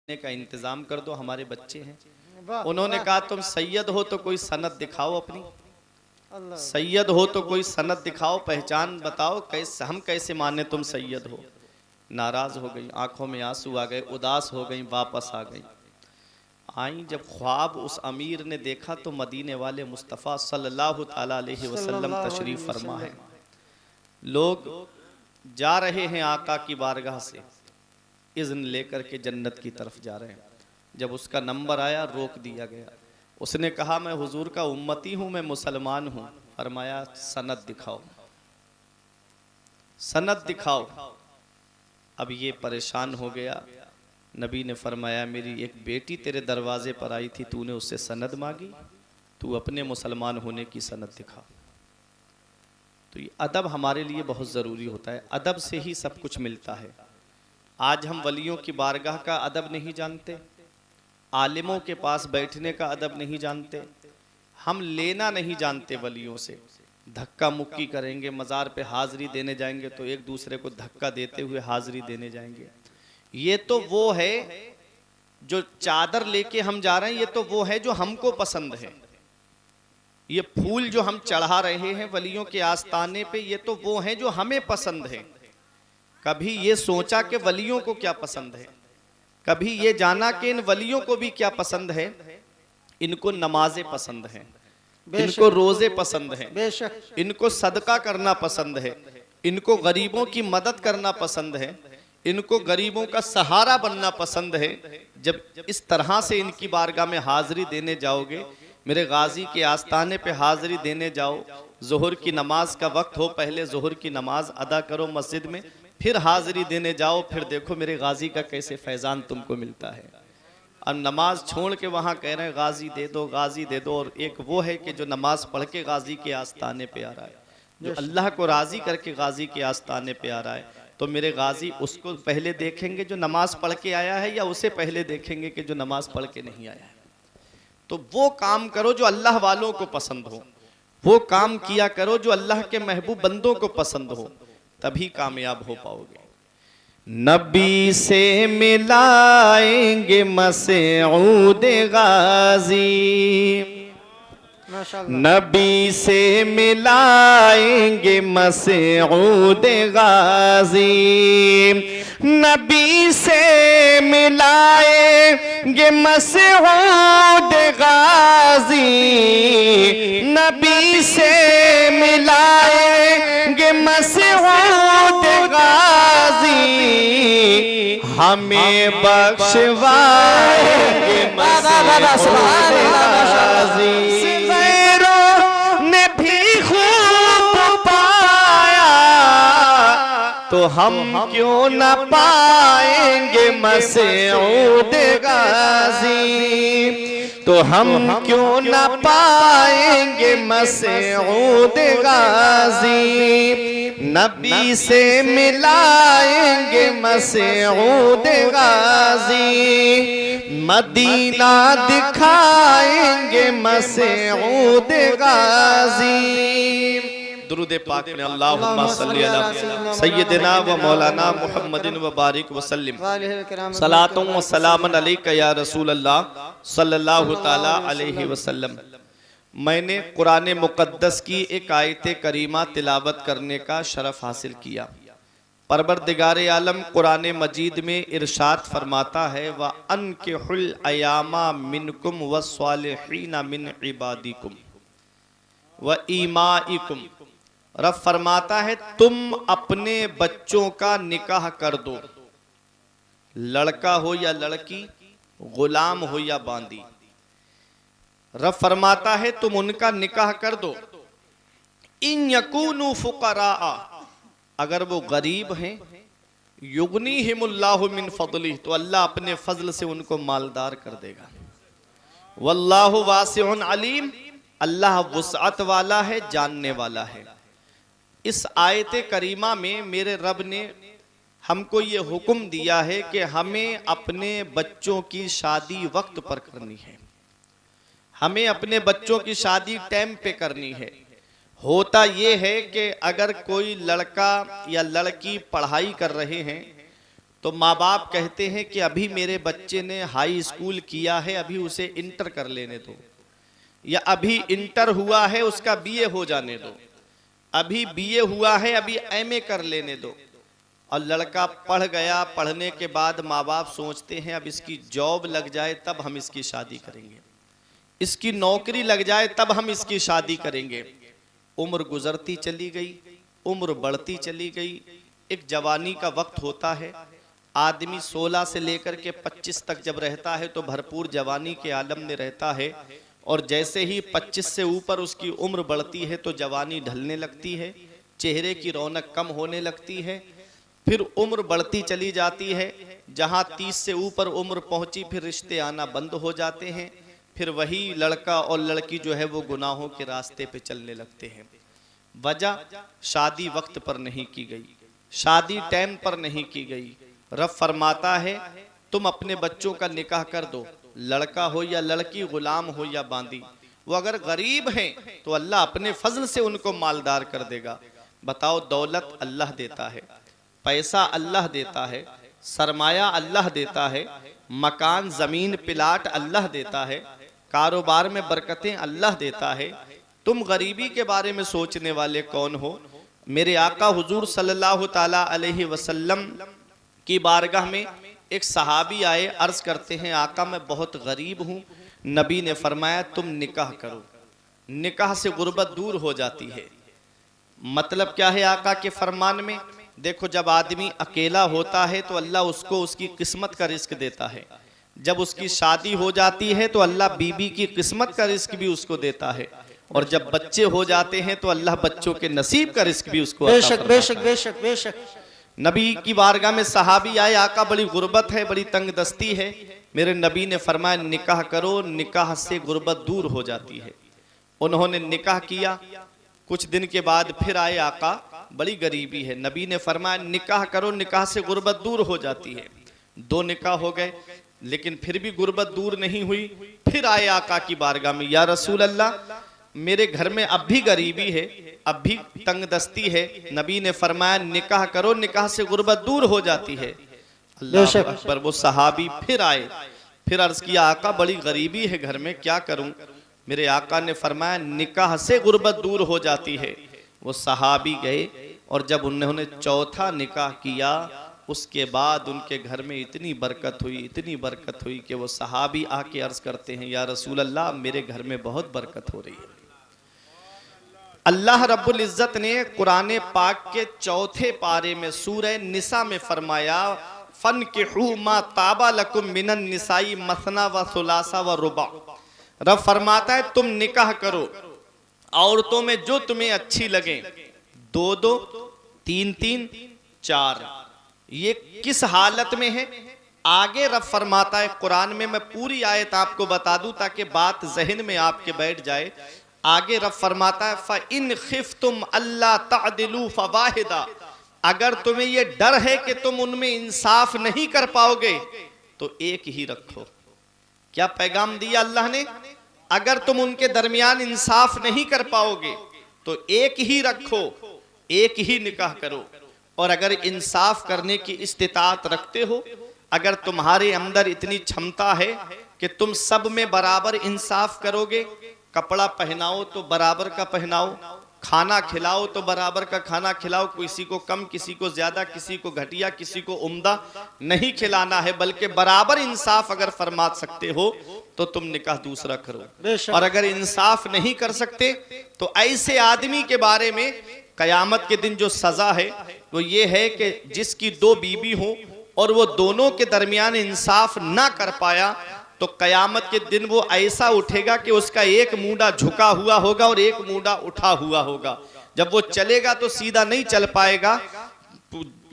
का इंतजाम कर दो, हमारे बच्चे हैं। उन्होंने कहा तुम सैयद हो तो कोई सनद दिखाओ, अपनी सैयद हो तो कोई सनद दिखाओ, पहचान बताओ, कैसे हम कैसे माने तुम सैयद हो। नाराज हो गई, आंखों में आंसू आ गए, उदास हो गई, वापस आ गई। आई जब ख्वाब उस अमीर ने देखा तो मदीने वाले मुस्तफ़ा सल्लल्लाहु ताला अलैहि वसल्लम तशरीफ फरमा है। लोग जा रहे हैं आका की बारगाह से, इज़्न लेकर के जन्नत की तरफ जा रहे हैं। जब उसका नंबर आया रोक दिया गया। उसने कहा मैं हुजूर का उम्मती हूँ, मैं मुसलमान हूँ। फरमाया सनद दिखाओ, सनद दिखाओ। अब ये परेशान हो गया। नबी ने फरमाया मेरी एक बेटी तेरे दरवाजे पर आई थी, तूने उससे सनद मांगी, तू अपने मुसलमान होने की सनद दिखा। तो ये अदब हमारे लिए बहुत ज़रूरी होता है, अदब से ही सब कुछ मिलता है। आज हम वलियों की बारगाह का अदब नहीं जानते, आलिमों के पास बैठने का अदब नहीं जानते, हम लेना नहीं जानते वलियों से। धक्का मुक्की करेंगे, मज़ार पे हाज़री देने जाएंगे तो एक दूसरे को धक्का देते हुए हाज़री देने जाएंगे। ये तो वो है जो चादर लेके हम जा रहे हैं, ये तो वो है जो हमको पसंद है। ये फूल जो हम चढ़ा रहे हैं वलियों के आस्ताने पे, ये तो वो है जो हमें पसंद है। कभी ये सोचा कि वलियों को क्या पसंद है, कभी ये जाना कि इन वलियों को भी क्या पसंद है। इनको नमाजें पसंद हैं, इनको रोजे पसंद हैं, इनको सदका करना पसंद है, इनको गरीबों की मदद करना पसंद है, इनको गरीबों का सहारा बनना पसंद है। जब इस तरह से इनकी बारगाह में हाजिरी देने जाओगे, मेरे गाजी के आस्ताने पे हाजिरी देने जाओ, ज़ोहर की नमाज का वक्त हो, पहले ज़ोहर की नमाज अदा करो मस्जिद में, फिर हाजिरी देने जाओ, फिर देखो मेरे गाजी का कैसे फैज़ान तुमको मिलता है। अब नमाज छोड़ के वहाँ कह रहे हैं गाजी दे दो, गाजी दे दो। और एक वो है कि जो नमाज पढ़ के गाजी के आस्ताने पे आ रहा है, जो अल्लाह को राज़ी करके गाजी के आस्ताने पे आ रहा है, तो मेरे गाजी उसको पहले देखेंगे जो नमाज पढ़ के आया है, या उसे पहले देखेंगे कि जो नमाज पढ़ के नहीं आया है। तो वो काम करो जो अल्लाह वालों को पसंद हो, वो काम किया करो जो अल्लाह के महबूब बंदों को पसंद हो, तभी कामयाब हो पाओगे। नबी से मिलाएंगे मसऊद गाजी, नबी से मिलाएंगे मसऊद गाजी, नबी से मिलाएंगे मसऊद गाजी, नबी से मिलाएंगे मसऊद गाजी, हमें बख्शवाएंगे मसऊद गाजी। तो हम क्यों न पाएंगे मसऊद गाजी, तो हम क्यों न पाएंगे मसऊद गाजी, नबी से मिलाएंगे मसऊद गाजी, मदीना दिखाएंगे मसऊद गाजी। दुरूद पाक में अल्लाहुम्मा सल्ली अला सय्यदिना व मौलाना मुहम्मदिन व बारिक व सल्लिम सलातुं व सलामन अलैका या रसूल अल्लाह सल्लल्लाहु ताला अलैहि वसल्लम। मैंने कुरान मुक़द्दस की एक आयत करीमा तिलावत करने का शरफ हासिल किया। परवरदिगार आलम कुरान मजीद में इरशाद फरमाता है व अनकिहुल अयामा मिनकुम व स्वालिहीना मिन इबादिकुम व ईमाइकुम। रब फरमाता है तुम अपने बच्चों का निकाह कर दो, लड़का हो या लड़की, गुलाम हो या बांदी। रब फरमाता है तुम उनका निकाह कर दो। इन यकूनु फुकरा, अगर वो गरीब हैं, युगनीहिमुल्लाहु मिन फदलिह, तो अल्लाह अपने फजल से उनको मालदार कर देगा। वल्लाहु वासिउन अलीम, अल्लाह वुसअत वाला है, जानने वाला है। इस आयत करीमा में मेरे रब ने हमको ये हुक्म दिया है कि हमें अपने बच्चों की शादी वक्त पर करनी है, हमें अपने बच्चों की शादी टाइम पे करनी है। होता ये है कि अगर कोई लड़का या लड़की पढ़ाई कर रहे हैं तो माँ बाप कहते हैं कि अभी मेरे बच्चे ने हाई स्कूल किया है, अभी उसे इंटर कर लेने दो, या अभी इंटर हुआ है उसका बीए हो जाने दो, अभी बीए हुआ है अभी एमए कर लेने दो। और लड़का पढ़ गया, पढ़ने के बाद माँ बाप सोचते हैं अब इसकी जॉब लग जाए तब हम इसकी शादी करेंगे, इसकी नौकरी लग जाए तब हम इसकी शादी करेंगे। उम्र गुजरती चली गई, उम्र बढ़ती चली गई, एक जवानी का वक्त होता है। आदमी 16 से लेकर के 25 तक जब रहता है तो भरपूर जवानी के आलम में रहता है, और जैसे ही 25 से ऊपर उसकी उम्र बढ़ती है तो जवानी ढलने लगती है, चेहरे की रौनक कम होने लगती है। फिर उम्र बढ़ती चली जाती है, जहाँ 30 से ऊपर उम्र पहुंची फिर रिश्ते आना बंद हो जाते हैं। फिर वही लड़का और लड़की जो है वो गुनाहों के रास्ते पे चलने लगते हैं। वजह, शादी वक्त पर नहीं की गई, शादी टाइम पर नहीं की गई। रब फरमाता है तुम अपने बच्चों का निकाह कर दो, लड़का हो या लड़की, गुलाम हो या बांदी। वो अगर गरीब हैं तो अल्लाह अपने फजल से उनको मालदार कर देगा। बताओ, दौलत अल्लाह देता है, पैसा अल्लाह देता है, सरमाया अल्लाह देता है, मकान जमीन प्लाट अल्लाह देता है, कारोबार में बरकतें अल्लाह देता है। तुम गरीबी के बारे में सोचने वाले कौन हो? मेरे आका हुजूर सल्लल्लाहु ताला अलैहि वसल्लम की बारगाह में एक सहाबी आए, अर्ज करते हैं आका मैं बहुत गरीब हूँ। नबी ने फरमाया तुम निकाह करो, निकाह से गुर्बत दूर हो जाती है। मतलब क्या है आका के फरमान में? देखो, जब आदमी अकेला होता है तो अल्लाह उसको उसकी किस्मत का रिस्क देता है, जब उसकी शादी हो जाती है तो अल्लाह बीबी की किस्मत का रिस्क भी उसको देता है, और जब बच्चे हो जाते हैं तो अल्लाह बच्चों के नसीब का रिस्क भी उसको बेशक बेशक बेशक बेशक। नबी की बारगाह में सहाबी आए, आका बड़ी गुर्बत है, बड़ी तंगदस्ती है। मेरे नबी ने फरमाया निकाह करो, निकाह से गुर्बत दूर हो जाती है। उन्होंने निकाह किया, कुछ दिन के बाद फिर आए, आका बड़ी गरीबी है। नबी ने फरमाया निकाह करो, निकाह से गुर्बत दूर हो जाती है। 2 निकाह हो गए लेकिन फिर भी गुर्बत दूर नहीं हुई। फिर आए आका की बारगाह में, या रसूल अल्लाह मेरे घर में अब भी गरीबी है, अब भी तंगदस्ती है। नबी ने फरमाया निकाह करो, निकाह से गुर्बत दूर हो जाती है। अल्लाह अकबर। वो सहाबी फिर आए, फिर अर्ज किया आका बड़ी गरीबी है घर में, क्या करूं? मेरे आका ने फरमाया निकाह से गुर्बत दूर हो जाती है। वो सहाबी गए और जब उन्होंने चौथा निकाह किया उसके बाद उनके घर में इतनी बरकत हुई, इतनी बरकत हुई कि वो सहाबी आके अर्ज करते हैं या रसूल अल्लाह मेरे घर में बहुत बरकत हो रही है। अल्लाह रब्बुल इज्जत ने कुरान पाक के 4थे पारे में सूरह निसा में फरमाया फनकिहू मा ताबा लकुम मिनन निसाई मसना व सुलासा व रुबा। रब फरमाता है तुम निकाह करो औरतों में जो तुम्हें अच्छी लगे, 2-2, 3-3, 4। ये किस हालत में है? आगे रब फरमाता है कुरान में, मैं पूरी आयत आपको बता दूं ताकि बात जहन में आपके बैठ जाए। आगे रब फरमाता है फ़इन खिफ्तुम अल्ला तअदिलू फवाहिदा, अगर तुम्हें ये डर है कि तुम उनमें इंसाफ नहीं कर पाओगे तो एक ही रखो। क्या पैगाम दिया अल्लाह ने? अगर तुम उनके दरमियान इंसाफ नहीं कर पाओगे तो एक ही रखो, एक ही निकाह करो। और अगर इंसाफ करने की इस्तिताअत रखते हो, अगर तुम्हारे अंदर इतनी क्षमता है कि तुम सब में बराबर इंसाफ करोगे, कपड़ा पहनाओ तो बराबर का पहनाओ, खाना खिलाओ तो बराबर का खाना खिलाओ, किसी को कम, किसी को ज्यादा, किसी को घटिया, किसी को उम्दा नहीं खिलाना है, बल्कि बराबर इंसाफ अगर फरमा सकते हो तो तुम निकाह दूसरा करो। और अगर इंसाफ नहीं कर सकते तो ऐसे आदमी के बारे में कयामत के दिन जो सजा है वो ये है कि जिसकी 2 बीबी हो और वो दोनों के दरमियान इंसाफ ना कर पाया तो कयामत के दिन वो ऐसा उठेगा कि उसका एक मूंडा झुका हुआ होगा और एक मूंडा उठा हुआ होगा। जब वो चलेगा तो सीधा नहीं चल पाएगा,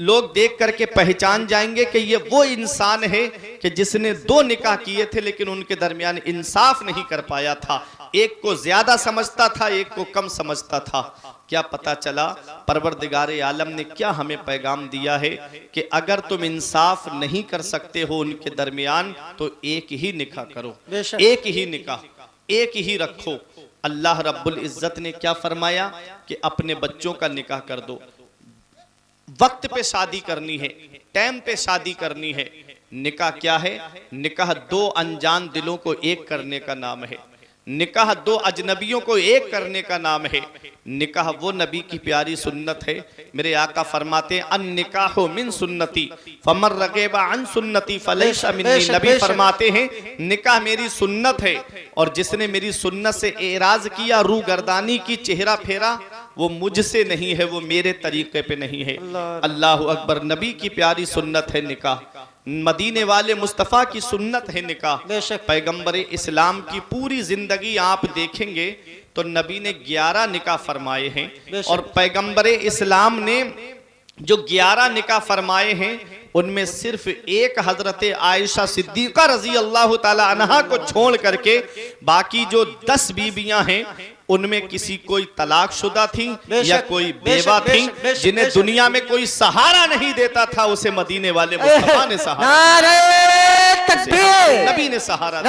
लोग देख करके पहचान जाएंगे कि ये वो इंसान है कि जिसने 2 निकाह किए थे लेकिन उनके दरमियान इंसाफ नहीं कर पाया था। एक को ज्यादा समझता था, एक को कम समझता था। क्या पता चला परवरदिगारे आलम ने क्या हमें पैगाम दिया है कि अगर तुम इंसाफ नहीं कर सकते हो उनके दरमियान तो एक ही निकाह करो, एक ही निकाह, एक ही रखो। अल्लाह रब्बुल इज्जत ने क्या फरमाया कि अपने बच्चों का निकाह कर दो। वक्त पे शादी करनी है, टाइम पे शादी करनी है। निकाह क्या है? निकाह दो अनजान दिलों को एक करने का नाम है। निकाह दो अजनबियों को एक करने का नाम है। निकाह वो नबी की प्यारी सुन्नत है। मेरे आका फरमाते हैं अन निकाहो मिन सुन्नती फमर रगेबा अन सुन्नती फलैसा मिन्नी। नबी फरमाते हैं निकाह मेरी सुन्नत है और जिसने मेरी सुन्नत से एराज किया, रू गर्दानी की, चेहरा फेरा, वो मुझसे नहीं है, वो मेरे तरीके पे नहीं है। अल्लाह अकबर। नबी की प्यारी सुन्नत है निकाह, मदीने वाले मुस्तफ़ा की सुन्नत है निकाह। पैगंबर इस्लाम की पूरी जिंदगी आप देखेंगे तो नबी ने 11 निकाह फरमाए हैं और पैगंबर इस्लाम ने जो 11 निकाह फरमाए हैं उनमें सिर्फ एक हजरत आयशा सिद्दीका रजी अल्लाह ताला अन्हा को छोड़ करके बाकी जो 10 बीबियां हैं उनमें किसी कोई तलाकशुदा थी या कोई बेवा थी, जिन्हें दुनिया में कोई सहारा नहीं देता था, उसे मदीने वाले मुस्तफा ने सहारा, नबी ने सहारा।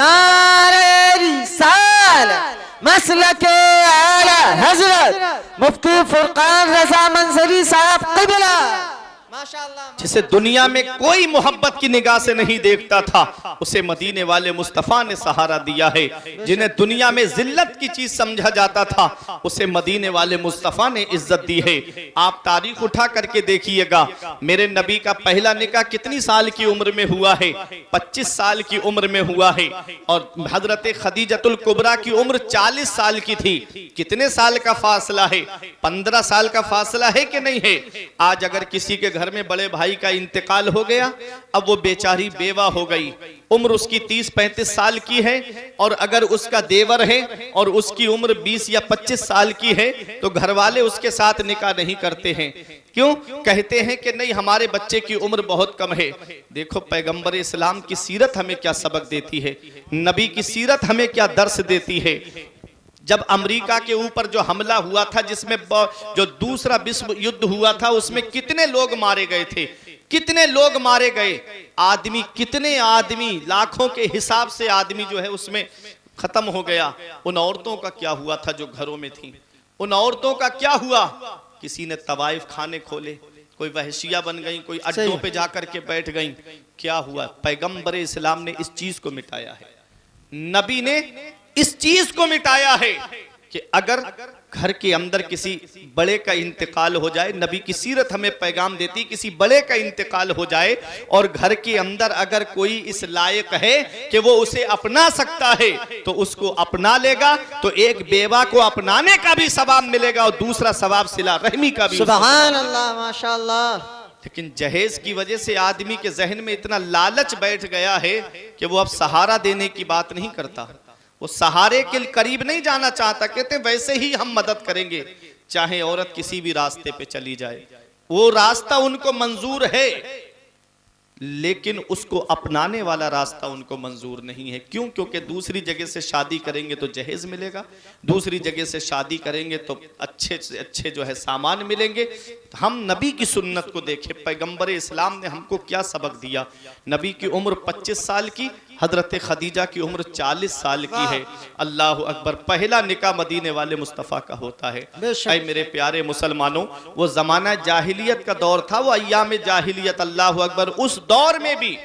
मसलके आला हजरत मुफ्ती फुरकान रजा मंजरी साहब क़िबला माशाअल्लाह, जिसे दुनिया में कोई मोहब्बत की निगाह से नहीं देखता था, उसे मदीने वाले मुस्तफ़ा ने सहारा दिया है। जिन्हें दुनिया में जिल्लत की चीज समझा जाता था, उसे मदीने वाले मुस्तफ़ा ने इज्जत दी है। आप तारीख उठा करके देखिएगा, मेरे नबी का पहला निकाह कितनी साल की उम्र में हुआ है? 25 साल की उम्र में हुआ है। और हजरत खदीजतुल कुबरा की उम्र 40 साल की थी। कितने साल का फासला है? 15 साल का फासला है कि नहीं है? आज अगर किसी के घर में बड़े भाई का इंतकाल हो गया, अब वो बेचारी बेवा हो गई, उम्र उसकी 30-35 साल की है, और अगर उसका देवर है और उसकी उम्र 20 या 25 साल की है तो घर वाले उसके साथ निकाह नहीं करते हैं। क्यों? कहते हैं कि नहीं, हमारे बच्चे की उम्र बहुत कम है। देखो पैगंबर इस्लाम की सीरत हमें क्या सबक देती है, नबी की सीरत हमें क्या दर्स देती है। जब अमेरिका के ऊपर जो हमला हुआ था, जिसमें जो दूसरा विश्व युद्ध हुआ था, उसमें कितने लोग मारे गए थे, कितने लोग मारे गए, आदमी, कितने आदमी, लाखों के हिसाब से आदमी जो है उसमें खत्म हो गया। उन औरतों का क्या हुआ था जो घरों में थी? उन औरतों का क्या हुआ? किसी ने तवाइफ खाने खोले, कोई वहशिया बन गई, कोई अड्डों पे जाकर के बैठ गई। क्या हुआ? पैगंबर इस्लाम ने इस चीज को मिटाया है। नबी ने इस चीज को मिटाया है कि अगर घर के अंदर किसी बड़े का इंतकाल हो जाए, नबी की सीरत हमें पैगाम देती, किसी बड़े का इंतकाल हो जाए और घर के अंदर अगर कोई इस लायक है कि वो उसे अपना सकता है तो उसको अपना लेगा, तो एक बेवा को अपनाने का भी सवाब मिलेगा और दूसरा सवाब सिला रहमी का भी। सुभान अल्लाह, माशाअल्लाह। लेकिन जहेज की वजह से आदमी के जहन में इतना लालच बैठ गया है कि वो अब सहारा देने की बात नहीं करता, वो सहारे के करीब नहीं जाना चाहता। कहते वैसे ही हम मदद करेंगे, चाहे औरत किसी भी रास्ते पे चली जाए, वो रास्ता उनको मंजूर है, लेकिन उसको अपनाने वाला रास्ता उनको मंजूर नहीं है। क्यों? क्योंकि दूसरी जगह से शादी करेंगे तो जहेज मिलेगा, दूसरी जगह से शादी करेंगे तो अच्छे से अच्छे जो है सामान मिलेंगे। हम नबी की सुन्नत को देखें, पैगंबर इस्लाम ने हमको क्या सबक दिया। नबी की उम्र 25 साल की, हजरत खदीजा की उम्र 40 साल की है। अल्लाह अकबर। पहला निकाह मदीने वाले मुस्तफ़ा का होता है। ऐ मेरे प्यारे मुसलमानों, वो जमाना जाहिलियत का दौर था, वो अय्याम जाहिलियत। अल्लाह अकबर। उस दौर में भी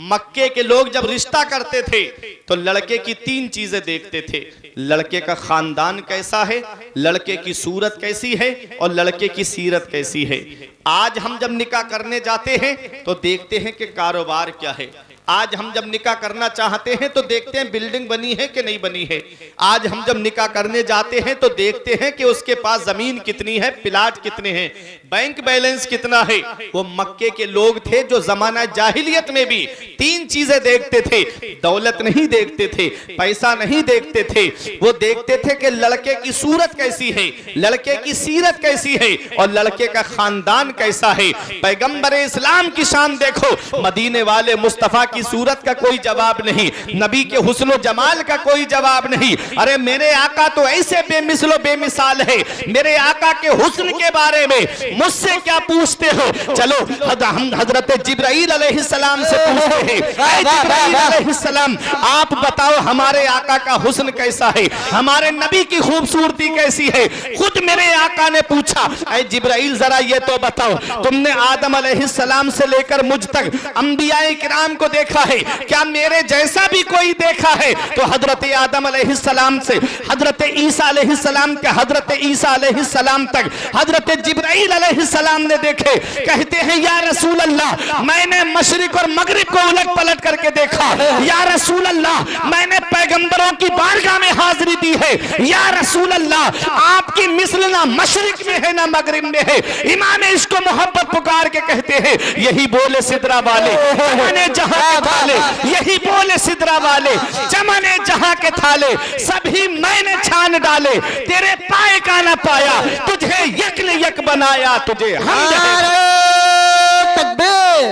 मक्के के लोग जब रिश्ता करते थे तो लड़के की 3 चीजें देखते थे। लड़के का खानदान कैसा है, लड़के की सूरत कैसी है और लड़के की सीरत कैसी है। आज हम जब निकाह करने जाते हैं तो देखते हैं कि कारोबार क्या है। आज हम जब निकाह करना चाहते हैं तो देखते हैं बिल्डिंग बनी है कि नहीं बनी है। आज हम जब निकाह करने जाते हैं तो देखते हैं कि उसके पास जमीन कितनी है, प्लाट कितने हैं, बैंक बैलेंस कितना है। वो मक्के के लोग थे जो जमाना जाहिलियत में भी 3 चीजें देखते थे। दौलत नहीं देखते थे, पैसा नहीं देखते थे, वो देखते थे कि लड़के की सूरत कैसी है, लड़के की सीरत कैसी है और लड़के का खानदान कैसा है। पैगंबर इस्लाम की शान देखो, मदीने वाले मुस्तफा की की सूरत का कोई जवाब नहीं, नबी के हुस्न जमाल का कोई जवाब नहीं। अरे मेरे आका तो ऐसे बेमिसलो बेमिसाल है, मेरे आका के हुस्न के बारे में मुझसे क्या पूछते हो? चलो हम हजरत जिब्राइल अलैहिस्सलाम से पूछते हैं, ऐ जिब्राइल अलैहिस्सलाम आप बताओ हमारे आका का हुस्न कैसा है, हमारे नबी की खूबसूरती कैसी है? खुद मेरे आका ने पूछा, ऐ जिब्राइल जरा ये तो बताओ, तुमने आदम अलैहिस्सलाम से लेकर मुझ तक अंबियाए किराम को देखा है, क्या मेरे जैसा भी कोई देखा है? तो हजरत आदम अलैहिस्सलाम से हजरत ईसा अलैहिस्सलाम के हजरत ईसा अलैहिस्सलाम तक हजरत जिब्राइल अलैहिस्सलाम ने देखे। कहते हैं या रसूल अल्लाह मैंने मशरिक और मगरिब को उलट पलट करके देखा, या रसूल अल्लाह मैंने पैगंबरों की बारगाह में हाजिरी दी है, या रसूल अल्लाह आपकी मिसल ना मशरिक में है ना मगरिब में है। इमाम इश्क को मोहब्बत पुकार के कहते हैं यही बोले सिदरा वाले चमने जहां के थाले, यही बोले सिदरा वाले चमने जहां के थाले, सभी मैंने छान डाले तेरे पाए का ना पाया, तुझे यक ने यक बनाया, तुझे तकबीर,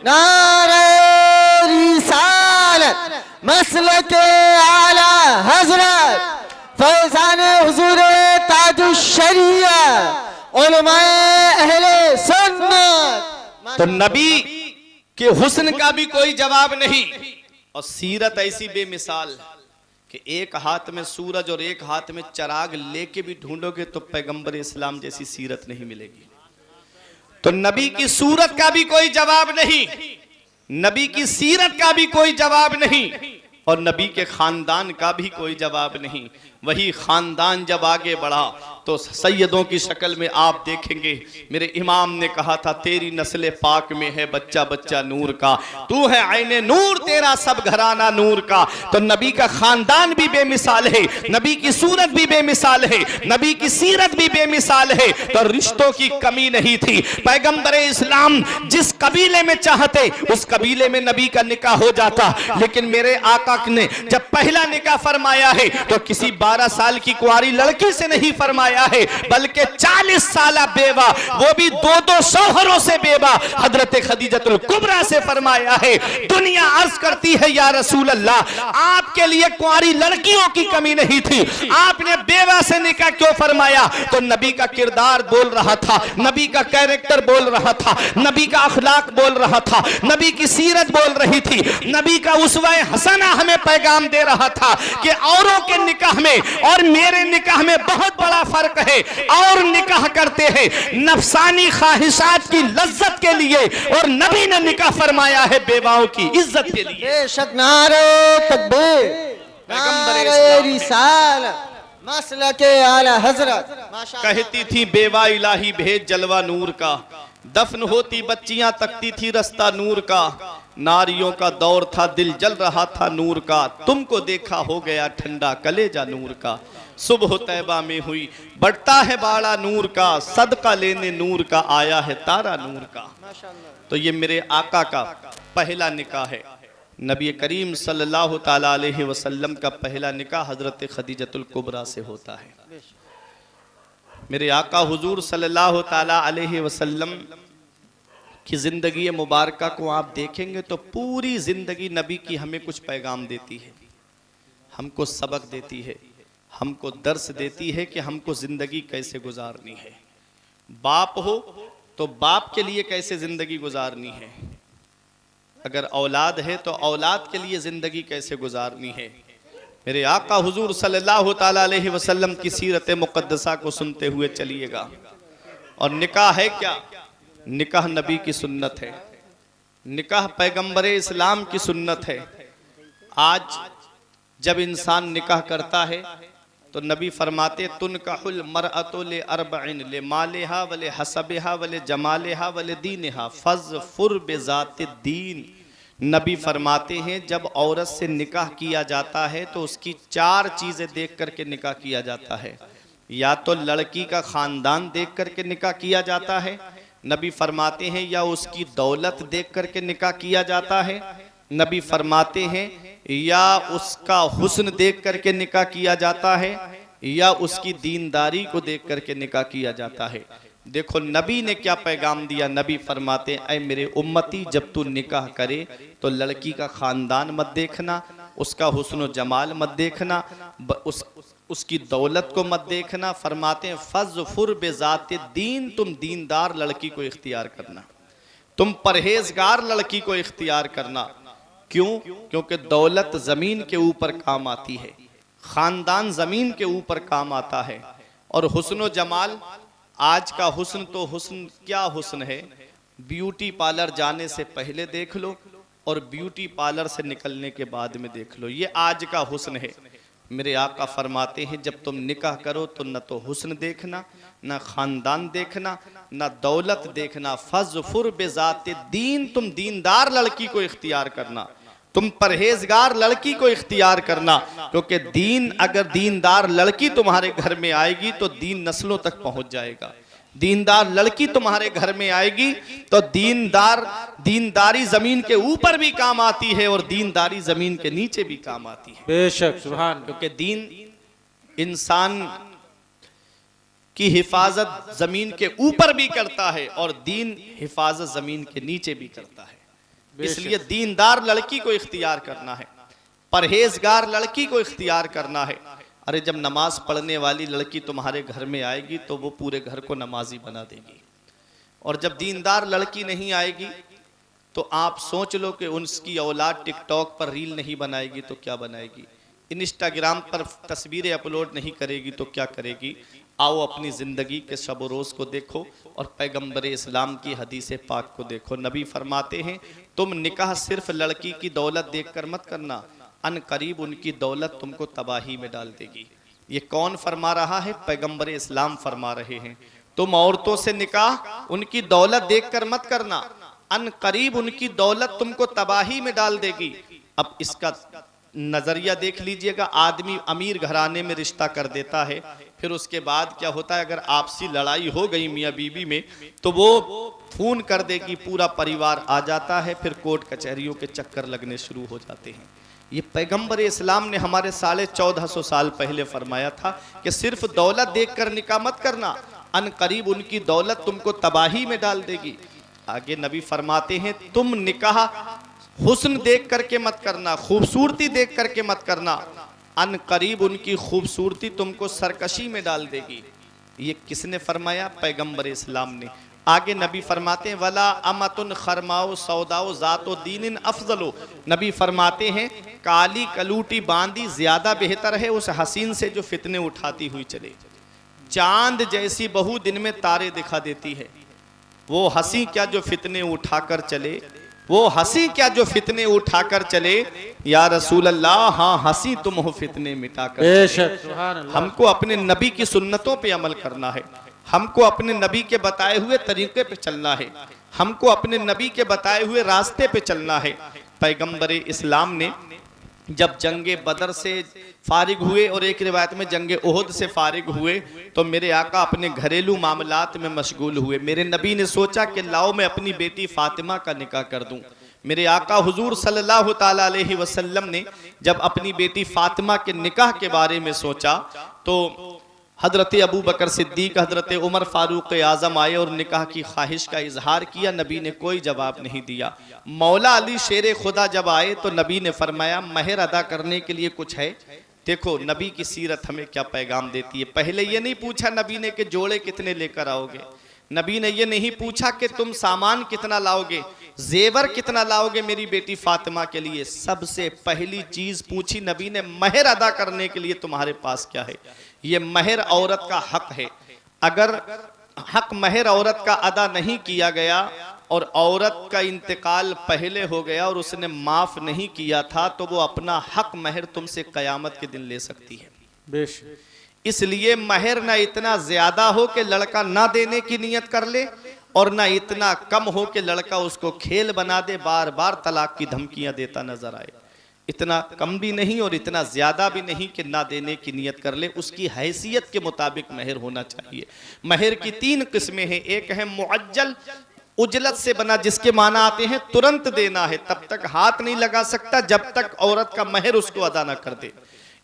नारे रिसालत, मसलके आला हजरत फैजान हुजूर ताजुश शरिया उलमाए अहले सुन्नत। तो नबी के हुस्न का भी कोई जवाब नहीं, और सीरत ऐसी बेमिसाल कि एक हाथ में सूरज और एक हाथ में चराग लेके भी ढूंढोगे तो पैगंबर इस्लाम जैसी सीरत नहीं मिलेगी। तो नबी की सूरत का भी कोई जवाब नहीं, नबी की सीरत का भी कोई जवाब नहीं, और नबी के खानदान का भी कोई जवाब नहीं। वही खानदान जब आगे बढ़ा तो सैयदों की शक्ल में आप देखेंगे, मेरे इमाम ने कहा था तेरी नस्ल पाक में है बच्चा बच्चा नूर का, तू है आईने नूर तेरा सब घराना नूर का। तो नबी का खानदान भी बेमिसाल है, नबी की सूरत भी बेमिसाल है, नबी की सीरत भी बेमिसाल है। तो रिश्तों की कमी नहीं थी। पैगंबर इस्लाम जिस कबीले में चाहते उस कबीले में नबी का निकाह हो जाता, लेकिन मेरे आका ने जब पहला निकाह फरमाया है तो किसी 12 साल की कुंवारी लड़की से नहीं फरमाया है, बल्कि 40 साला बेवा, वो भी 2-2 शौहरों से बेवा, हजरत खदीजतुल कुबरा से फरमाया है। दुनिया अर्ज करती है या रसूल अल्लाह आपके लिए कुंवारी लड़कियों की कमी नहीं थी, आपने बेवा से निकाह क्यों फरमाया? तो नबी का किरदार बोल रहा था, नबी का कैरेक्टर बोल रहा था, नबी का अखलाक बोल रहा था, नबी की सीरत बोल रही थी, नबी का उसवा हसना हमें पैगाम दे रहा था कि औरों के निकाह में और मेरे निकाह में बहुत बड़ा फर्क है। और निकाह करते हैं नफसानी ख्वाहिशात की लज्जत के लिए, और नबी ने निकाह फरमाया है बेवाओं की इज्जत के लिए। बेशक नारे तकबीर, नारे रिसालत, मसलके आला हजरत। कहती थी बेवा इलाही भेज जलवा नूर का, दफन होती बच्चियां तकती थी रास्ता नूर का, नारियों का दौर था दिल जल रहा था नूर का, तुमको देखा हो गया ठंडा कलेजा नूर का। सुबह तैबा में हुई बढ़ता है बाड़ा नूर का, सदका लेने नूर का आया है तारा नूर का। तो ये मेरे आका का पहला निकाह है। नबी करीम सल्लल्लाहु ताला अलैहि वसल्लम का पहला निकाह हजरत खदीजतुल कुबरा से होता है। मेरे आका हुजूर सल्लल्लाहु ताला अलैहि वसल्लम की जिंदगी मुबारका को आप देखेंगे तो पूरी जिंदगी नबी की हमें कुछ पैगाम देती है, हमको सबक देती है, हमको दर्स देती है कि हमको जिंदगी कैसे गुजारनी है। बाप हो तो बाप के लिए कैसे जिंदगी गुजारनी है, अगर औलाद है तो औलाद के लिए जिंदगी कैसे गुजारनी है। मेरे आका हुजूर सल्लल्लाहु ताला अलैहि वसल्लम की सीरत मुक़द्दसा को सुनते हुए चलिएगा। और निकाह है क्या? निकाह नबी की सुन्नत है, निकाह पैगंबर इस्लाम की सुन्नत है। आज जब इंसान निकाह करता है तो नबी फरमाते तुनकाहुल मरअतु ले अर्बइन ले मालेहा वले हसबहा वले जमालेहा वले दीनहा फज़फुर बिज़ाति दीन। नबी फरमाते हैं जब औरत से निकाह किया जाता है तो उसकी 4 चीज़ें देख करके निकाह किया जाता है। या तो लड़की का ख़ानदान देख करके निकाह किया जाता है, नबी फरमाते हैं, या उसकी दौलत देख करके निकाह किया जाता है, नबी फरमाते हैं, या उसका हुस्न देख करके निकाह किया जाता है, या उसकी दीनदारी को देख करके निकाह किया जाता है। देखो नबी ने क्या पैगाम दिया। नबी फरमाते हैं, ऐ मेरे उम्मती, जब तू निकाह करे तो लड़की का खानदान मत देखना, उसका हुस्न व जमाल मत देखना, उसकी दौलत को मत देखना। फरमाते हैं फज़्फ़ुर बिज़ाति दीन, तुम दीनदार लड़की को इख्तियार करना, तुम परहेजगार लड़की को इख्तियार करना। क्यों? क्योंकि दौलत जमीन के ऊपर काम आती है, खानदान जमीन के ऊपर काम आता है, और हुस्न व जमाल, आज का हुस्न तो हुस्न क्या हुस्न है, ब्यूटी पार्लर जाने से पहले देख लो और ब्यूटी पार्लर से निकलने के बाद में देख लो, ये आज का हुस्न है। मेरे आका फरमाते हैं जब तुम निकाह करो तो न तो हुस्न देखना, न खानदान देखना, न दौलत देखना। फज़्फ़ुर बिज़ाति दीन, तुम दीनदार लड़की को इख्तियार करना, तुम परहेजगार लड़की को इख्तियार करना। क्योंकि दीन, अगर दीनदार लड़की तुम्हारे घर में आएगी तो दीन नस्लों तक पहुंच जाएगा। दीनदार लड़की तुम्हारे घर में आएगी तो दीनदारी जमीन के ऊपर भी काम आती है और दीनदारी जमीन के नीचे भी काम आती है। बेशक, सुभान। क्योंकि दीन इंसान की हिफाजत जमीन के ऊपर भी करता है और दीन हिफाजत जमीन के नीचे भी करता है। इसलिए दीनदार लड़की को इख्तियार करना है, परहेजगार लड़की को इख्तियार करना है। अरे जब नमाज पढ़ने वाली लड़की तुम्हारे घर में आएगी तो वो पूरे घर को नमाजी बना देगी, और जब दीनदार लड़की नहीं आएगी तो आप सोच लो कि उसकी औलाद टिकटॉक पर रील नहीं बनाएगी तो क्या बनाएगी, इंस्टाग्राम पर तस्वीरें अपलोड नहीं करेगी तो क्या करेगी। आओ अपनी ज़िंदगी के शब रोज़ को देखो और पैगंबर इस्लाम की हदीस पाक को देखो। नबी फरमाते हैं तुम निकाह सिर्फ लड़की की दौलत देखकर मत करना, अन करीब उनकी दौलत तुमको तबाही में डाल देगी। ये कौन फरमा रहा है? पैगंबर इस्लाम फरमा रहे हैं। तुम औरतों से निकाह उनकी दौलत देखकर मत करना, अन करीब उनकी दौलत तुमको तबाही में डाल देगी। अब इसका नजरिया देख लीजिएगा, आदमी अमीर घराने में रिश्ता कर देता है, फिर उसके बाद क्या होता है, अगर आपसी लड़ाई हो गई मियाँ बीवी में तो वो फोन कर देगी, पूरा परिवार आ जाता है, फिर कोर्ट कचहरियों के चक्कर लगने शुरू हो जाते हैं। ये पैगंबर इस्लाम ने हमारे 1450 साल पहले फरमाया था कि सिर्फ दौलत देखकर निकाह मत करना, अन करीब उनकी दौलत तुमको तबाही में डाल देगी। आगे नबी फरमाते हैं तुम निकाह हुस्न देख करके मत करना, खूबसूरती देख करके मत करना, अन करीब उनकी खूबसूरती तुमको सरकशी में डाल देगी। ये किसने फरमाया? पैगंबर इस्लाम ने। आगे नबी फरमाते हैं वला अमतुन खरमाओ सौदाओ जातो दीनिन अफजलो, नबी फरमाते हैं काली कलूटी बांदी ज्यादा बेहतर है उस हसीन से जो फितने उठाती हुई चले। चांद जैसी बहू दिन में तारे दिखा देती है, वो हंसी क्या जो फितने उठाकर चले, वो हंसी क्या जो फितने उठाकर चले। या रसूल अल्लाह, हाँ हंसी तुम हो फितने मिटाकर। हमको अपने नबी की सुन्नतों पे अमल करना है, हमको अपने नबी के बताए हुए तरीके पे चलना है, हमको अपने नबी के बताए हुए रास्ते पे चलना है। पैगंबर इस्लाम ने जब जंगे बदर से फारिग हुए और एक रिवायत में जंगे ओहद से फारिग हुए तो मेरे आका अपने घरेलू मामलात में मशगूल हुए। मेरे नबी ने सोचा कि लाओ मैं अपनी बेटी फातिमा का निकाह कर दूं। मेरे आका हुजूर सल्लल्लाहु ताला अलैहि वसल्लम ने जब अपनी बेटी फातिमा के निकाह के बारे में सोचा तो हजरत अबू बकर सिद्दीक, हजरत उमर फारूक आज़म आए और निकाह की ख्वाहिश का इजहार किया। नबी ने कोई जवाब नहीं दिया। मौला अली शेर खुदा जब आए तो नबी ने फरमाया महर अदा करने के लिए कुछ है? देखो नबी की सीरत हमें क्या पैगाम देती है। पहले ये नहीं पूछा नबी ने कि जोड़े कितने लेकर आओगे, नबी ने ये नहीं पूछा कि तुम सामान कितना लाओगे, जेवर कितना लाओगे मेरी बेटी फातिमा के लिए। सबसे पहली चीज पूछी नबी ने महर अदा करने के लिए तुम्हारे पास क्या है। ये महर औरत का हक है, अगर हक महर औरत का अदा नहीं किया गया और औरत का इंतकाल पहले हो गया और उसने माफ नहीं किया था तो वो अपना हक महर तुमसे कयामत के दिन ले सकती है। बेशक इसलिए महर ना इतना ज्यादा हो कि लड़का ना देने की नियत कर ले और ना इतना कम हो कि लड़का उसको खेल बना दे, बार बार तलाक की धमकियां देता नजर आए। इतना कम भी नहीं और इतना ज्यादा भी नहीं कि ना देने की नियत कर ले। उसकी हैसियत के मुताबिक महर होना चाहिए। महर की 3 किस्में हैं। एक है मुअज्जल, उजलत से बना, जिसके माना आते हैं तुरंत देना है, तब तक हाथ नहीं लगा सकता जब तक औरत का महर उसको अदा ना कर दे।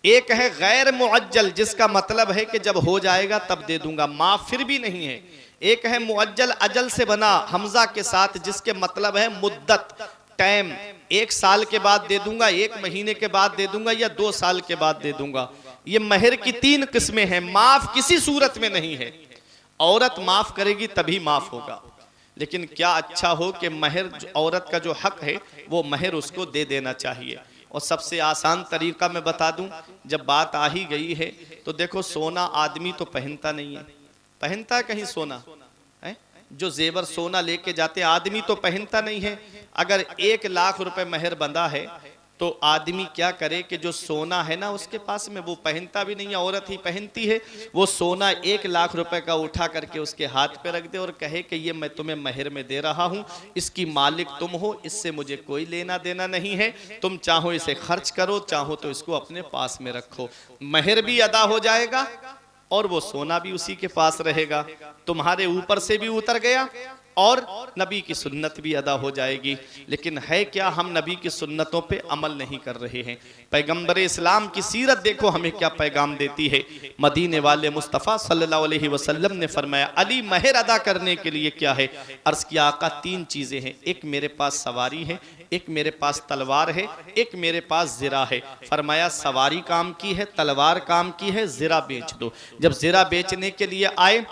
एक है गैर मुअज्जल, जिसका मतलब है कि जब हो जाएगा तब दे दूंगा, माफ फिर भी नहीं है। एक है मुअज्जल अजल से बना हमजा के साथ, जिसके मतलब है मुद्दत, टाइम, 1 साल के बाद दे दूंगा, 1 महीने के बाद दे दूंगा या 2 साल के बाद दे दूंगा। ये महर की 3 किस्में हैं। माफ किसी सूरत में नहीं है, औरत माफ करेगी तभी माफ होगा, लेकिन क्या अच्छा हो कि महर औरत का जो हक है वो महर उसको दे देना चाहिए। और सबसे आसान तरीका मैं बता दूं, जब बात आ ही गई है तो देखो, सोना आदमी तो पहनता नहीं है, पहनता कहीं सोना है? जो जेवर सोना लेके जाते आदमी तो पहनता नहीं है। अगर 1 लाख रुपए महर बंधा है तो आदमी क्या करे कि जो सोना है ना उसके पास में, वो पहनता भी नहीं है, औरत ही पहनती है, वो सोना 1 लाख रुपए का उठा करके उसके हाथ पे रख दे और कहे कि ये मैं तुम्हें महर में दे रहा हूँ, इसकी मालिक तुम हो, इससे मुझे कोई लेना देना नहीं है, तुम चाहो इसे खर्च करो, चाहो तो इसको अपने पास में रखो। महर भी अदा हो जाएगा और वो सोना भी उसी के पास रहेगा, तुम्हारे ऊपर से भी उतर गया और नबी की सुन्नत भी अदा हो जाएगी। लेकिन है क्या, हम नबी की सुन्नतों पे अमल नहीं कर रहे हैं। पैगंबर इस्लाम की सीरत देखो हमें क्या पैगाम देती है। मदीने वाले मुस्तफ़ा सल्लल्लाहु अलैहि वसल्लम ने फरमाया, अली महर अदा करने के लिए क्या है? अर्ज़ किया, आका 3 चीज़ें हैं, एक मेरे पास सवारी है, एक मेरे पास तलवार है, एक मेरे पास ज़िरा है। फरमाया सवारी काम की है, तलवार काम की है, ज़िरा बेच दो। जब ज़िरा बेचने के लिए आए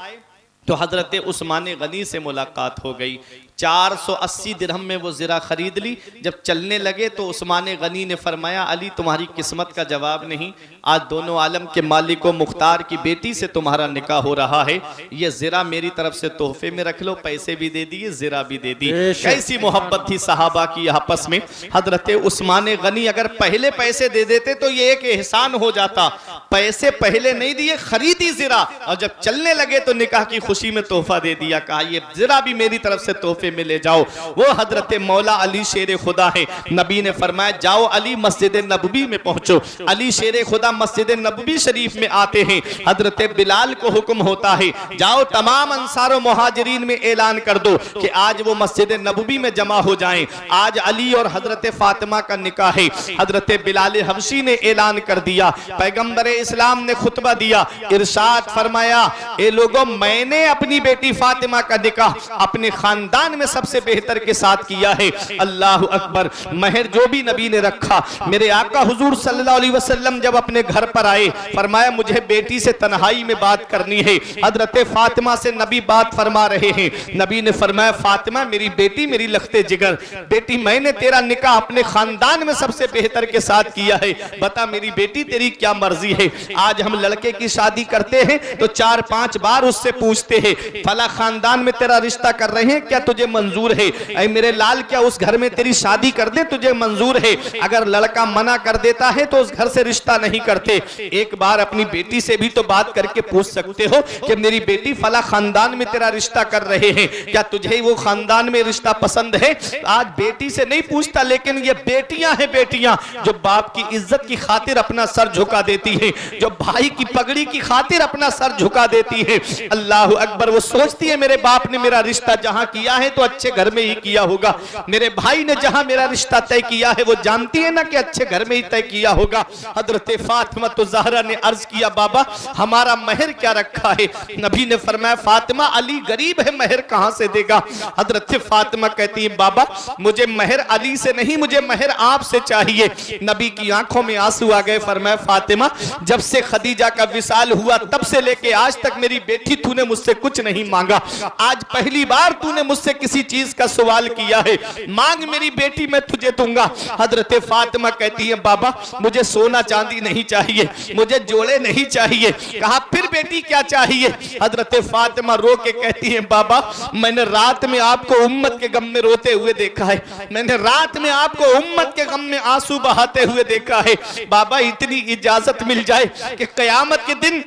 तो हजरत उस्मान गनी से मुलाकात हो गई। 480 दिरहम में वो ज़िरा खरीद ली। जब चलने लगे तो उस्मान गनी ने फरमाया, अली तुम्हारी किस्मत का जवाब नहीं, आज दोनों आलम के मालिक व मुख्तार की बेटी से तुम्हारा निकाह हो रहा है, ये ज़िरा मेरी तरफ से तोहफे में रख लो। पैसे भी दे दिए, ज़िरा भी दे दी। कैसी मोहब्बत थी सहाबा की आपस में। हजरत उस्मान गनी अगर पहले पैसे दे देते तो ये एक एहसान हो जाता, पैसे पहले नहीं दिए, खरीदी ज़िरा, और जब चलने लगे तो निकाह की खुशी में तोहफा दे दिया, कहा ये ज़िरा भी मेरी तरफ से तोहफे में ले जाओ। वो हजरत मौला अली शेर खुदा है। नबी ने फरमाया, जाओ अली मस्जिद नबवी में पहुंचो। अली शेर खुदा मस्जिद नबवी शरीफ में आते हैं। हजरत बिलाल को हुक्म होता है, जाओ तमाम अंसार मुहाजिरीन में ऐलान कर दो कि आज वो मस्जिद नबवी में जमा हो जाएं। आज अली और हजरत फातिमा का निकाह है। हजरत बिलाल हबशी ने ऐलान कर दिया, पैगंबर इस्लाम ने खुतबा दिया, इरशाद फरमाया, ए लोगों, मैंने अपनी बेटी फातिमा का निकाह अपने खानदान में सबसे बेहतर के साथ किया है। अल्लाह अकबर। महर जो भी नबी ने रखा, मेरे आका हुजूर सल्लल्लाहु अलैहि वसल्लम जब अपने घर पर आए, फरमाया मुझे बेटी से तन्हाई में बात करनी है। हजरत फातिमा से नबी बात फरमा रहे हैं। नबी ने फरमाया, फातिमा मेरी बेटी, मेरी लखते जिगर बेटी, मैंने तेरा निकाह अपने खानदान में सबसे बेहतर के साथ किया है, बता मेरी बेटी तेरी क्या मर्जी है। आज हम लड़के की शादी करते हैं तो 4-5 बार उससे पूछते हैं, फला खानदान में तेरा रिश्ता कर रहे हैं, क्या तुझे मंजूर है? ऐ मेरे लाल, क्या उस घर में तेरी शादी कर दे, तुझे मंजूर है? अगर लड़का मना कर देता है तो उस घर से रिश्ता नहीं करते। एक बार अपनी बेटी से भी तो बात करके पूछ सकते हो कि मेरी बेटी फला खानदान में तेरा रिश्ता कर रहे हैं, क्या तुझे वो खानदान में रिश्ता पसंद है? आज बेटी से नहीं पूछता, लेकिन ये बेटियां हैं, बेटियां जो बाप की इज्जत की खातिर अपना सर झुका देती हैं, जो भाई की पगड़ी की खातिर अपना सर झुका देती है। अल्लाह अकबर। वो सोचती है मेरे बाप ने मेरा रिश्ता जहां किया है तो अच्छे घर में ही किया होगा, मेरे भाई ने जहां मेरा रिश्ता तय किया है वो जानती है ना कि अच्छे घर में ही तय किया होगा। हजरत फातिमा तो ज़हरा ने अर्ज किया, बाबा हमारा महर क्या रखा है? नबी ने फरमाया, फातिमा अली गरीब है, महर कहां से देगा? हजरत फातिमा कहती है, बाबा मुझे महर अली से नहीं, मुझे महर आपसे चाहिए। नबी की आंखों में आंसू आ गए। फरमाया, फातिमा जब से खदीजा का विसाल हुआ तब से लेके आज तक मेरी बेटी तूने मुझसे कुछ नहीं मांगा, आज पहली बार तूने मुझसे किसी चीज का सवाल किया है, मांग मेरी बेटी मैं तुझे दूंगा। हजरत फातिमा कहती है, बाबा मुझे सोना चांदी नहीं चाहिए, मुझे जोड़े नहीं चाहिए। कहा फिर बेटी क्या चाहिए? हजरत फातिमा रो के कहती है, बाबा मैंने रात में आपको उम्मत के गम में रोते हुए देखा है, मैंने रात में आपको उम्मत के गम में आंसू बहाते हुए देखा है। बाबा इतनी इजाजत मिल जाए कि कयामत के दिन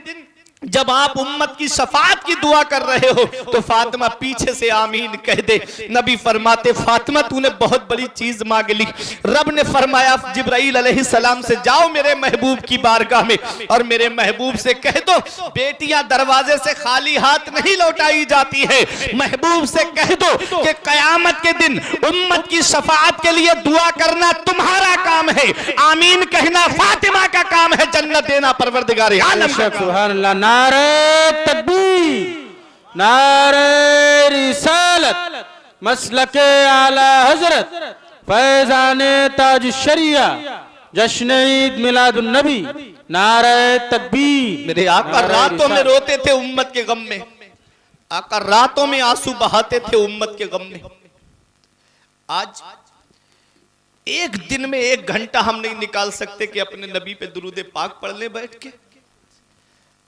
जब आप उम्मत की शफाअत की दुआ कर रहे हो तो फातिमा पीछे से आमीन कह दे। नबी फरमाते, फातिमा तूने बहुत बड़ी चीज मांग ली। रब ने फरमाया जिब्राइल अलैहिस्सलाम से, जाओ मेरे महबूब की बारगाह में और मेरे महबूब से कह दो बेटियां दरवाजे से खाली हाथ नहीं लौटाई जाती है। महबूब से कह दो कि कयामत के दिन उम्मत की शफाअत के लिए दुआ करना तुम्हारा काम है, आमीन कहना फातिमा का काम है, जन्नत देना परवरदिगार आलम। सुभान अल्लाह। नारे तकबीर, नारे रिसालत मसलके आला हजरत फैजाने ताज शरिया जश्न ईद मिलादुन नबी नारे तकबीर। मेरे आका रातों में रोते थे उम्मत के गम में, आका रातों में आंसू बहाते थे उम्मत के गम में। आज एक दिन में 1 घंटा हम नहीं निकाल सकते कि अपने नबी पे दुरूद पाक पढ़ ले बैठ के।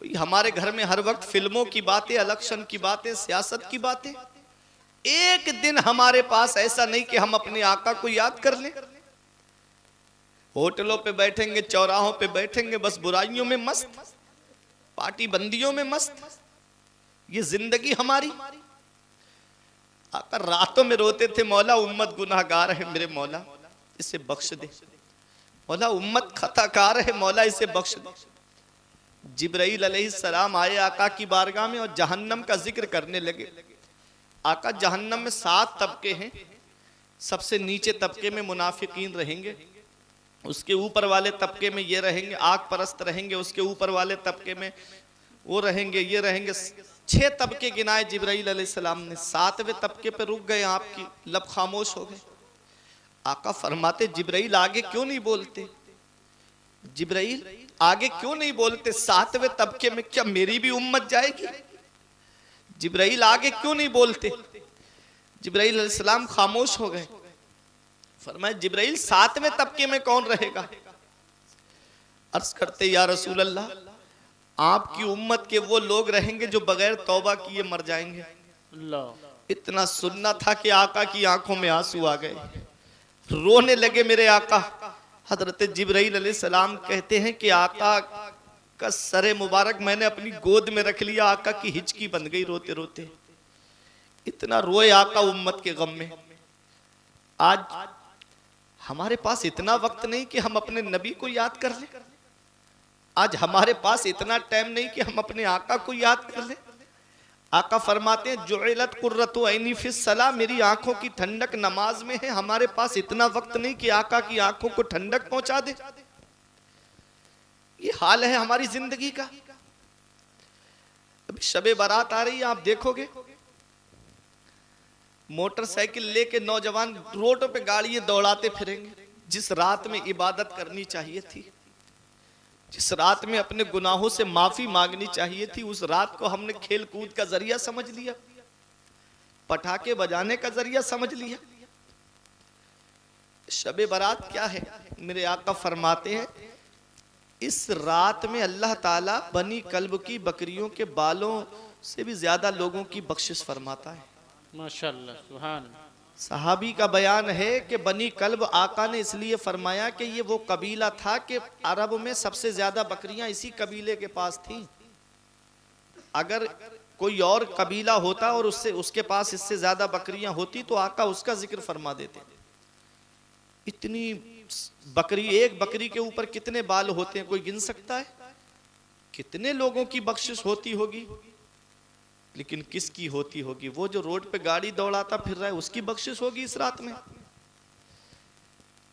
हमारे घर में हर वक्त फिल्मों की बातें, इलेक्शन की बातें, सियासत की बातें। एक दिन हमारे पास ऐसा नहीं कि हम अपने आका को याद कर लें। होटलों पे बैठेंगे, चौराहों पे बैठेंगे, बस बुराइयों में मस्त, पार्टी बंदियों में मस्त। ये जिंदगी हमारी। आका रातों में रोते थे, मौला उम्मत गुनाहगार है, मेरे मौला इसे बख्श दे। मौला उम्मत खताकार है, मौला इसे बख्श दे। जिब्राइल अलैहिस्सलाम आए आका की बारगाह में और जहन्नम का जिक्र करने लगे। आका जहन्नम में 7 तबके हैं। सबसे नीचे तबके में मुनाफिकीन रहेंगे, उसके ऊपर वाले तबके में ये रहेंगे आग परस्त रहेंगे, उसके ऊपर वाले तबके में वो रहेंगे, ये रहेंगे। 6 तबके गिनाए जिब्राइल अलैहिस्सलाम ने। 7वें तबके पे रुक गए, आपकी लब खामोश हो गए। आका फरमाते जिब्राइल आगे क्यों नहीं बोलते, जिब्राइल आगे क्यों नहीं बोलते? 7वें तबके में क्या मेरी भी उम्मत जाएगी? जिब्राइल आगे क्यों नहीं बोलते? जिब्राइल अलैहिस्सलाम खामोश हो गए। फरमाया जिब्राइल 7वें तबके में कौन रहेगा? अर्ज करते या रसूल अल्लाह, आपकी उम्मत के वो लोग रहेंगे जो बगैर तौबा किए मर जाएंगे। इतना सुनना था कि आका की आंखों में आंसू आ गए, रोने लगे मेरे आका। हजरत जिब्राइल अलैहिस्सलाम कहते हैं कि आका का सरे मुबारक मैंने अपनी गोद में रख लिया, आका की हिचकी बन गई रोते रोते। इतना रोए आका उम्मत के गम में। आज हमारे पास इतना वक्त नहीं कि हम अपने नबी को याद कर लें। आज हमारे पास इतना टाइम नहीं कि हम अपने आका को याद कर लें। आका फरमाते हैं जुइलत कुर्रतु ऐनी फिस सला, मेरी आंखों की ठंडक नमाज में है। हमारे पास इतना वक्त नहीं कि आका की आंखों को ठंडक पहुंचा दे। ये हाल है हमारी जिंदगी का। अभी शबे बारात आ रही है, आप देखोगे मोटरसाइकिल लेके नौजवान रोडों पे गाड़ियां दौड़ाते फिरेंगे। जिस रात में इबादत करनी चाहिए थी, जिस रात में अपने गुनाहों से माफी मांगनी चाहिए थी, उस रात को हमने खेल कूद का जरिया समझ लिया, पटाखे बजाने का जरिया समझ लिया। शबे बारात क्या है? मेरे आका फरमाते हैं इस रात में अल्लाह ताला बनी कल्ब की बकरियों के बालों से भी ज्यादा लोगों की बख्शिश फरमाता है। माशाअल्लाह, सुभान। सहाबी का बयान है कि बनी कल्ब आका ने इसलिए फरमाया कि ये वो कबीला था कि अरब में सबसे ज्यादा बकरियां इसी कबीले के पास थी। अगर कोई और कबीला होता और उसके पास इससे ज्यादा बकरियां होती तो आका उसका जिक्र फरमा देते। इतनी बकरी, एक बकरी के ऊपर कितने बाल होते हैं कोई गिन सकता है? कितने लोगों की बख्शिश होती होगी, लेकिन किसकी होती होगी? वो जो रोड पे गाड़ी दौड़ाता फिर रहा है उसकी बख्शिश होगी इस रात में।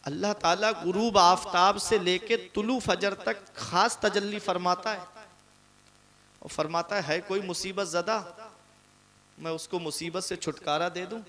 अल्लाह ताला गुरूब आफताब से लेके तुलू फजर तक खास तजल्ली फरमाता है और फरमाता है कोई मुसीबत ज़दा मैं उसको मुसीबत से छुटकारा दे दूं।